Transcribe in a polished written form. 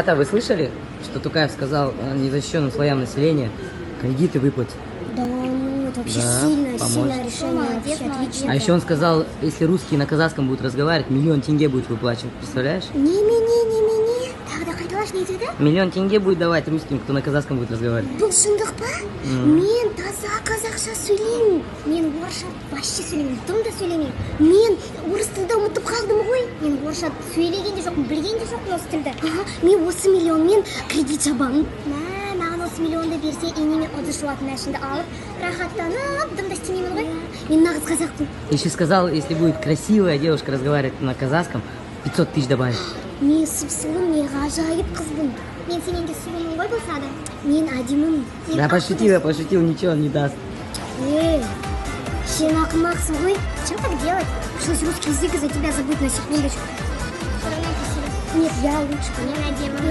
Вы слышали, что Тукаев сказал незащищенным слоям населения кредиты выплатить? Да, ну это вообще Да, сильное поможет. решение, вообще отлично. А еще он сказал, если русские на казахском будут разговаривать, 1 000 000 тенге будет выплачивать. Представляешь? Немене. Тағы да қайталашы не деді? 1 000 000 тенге будет давать русским, кто на казахском будет разговаривать. Бұл шындық па? Мен таза қазақша сөйлеймін. Мен орысша вообще сөйлемеймін, дым да сөйлемеймін. Мен орыс тілді ұмытып қалдым ғой. Мен орысша сөйлеген де жоқпын, білген де жоқпын осы тілді. Мен осы миллионмен кредит жабамын. Маған осы миллионды берсе, енеме ыдыс жуатын машинды алып, рахаттанып, дым да істемеймін ғой. Мен нағыз қазақпын. Еще сказал, если будет красивая девушка разговаривать на казахском, 500 000 добавит. Мен сұп-сұлу, мен ғажайып қызбын. Мен сенен де сұлумын ғой болса да. Мен әдемімін. Да пошутил, ничего он не даст. Сен ақымақсың ғой. Чем так делать? Пришлось русский язык из-за тебя забыть на секундочку. Нет, я лучше. Мен әдемі.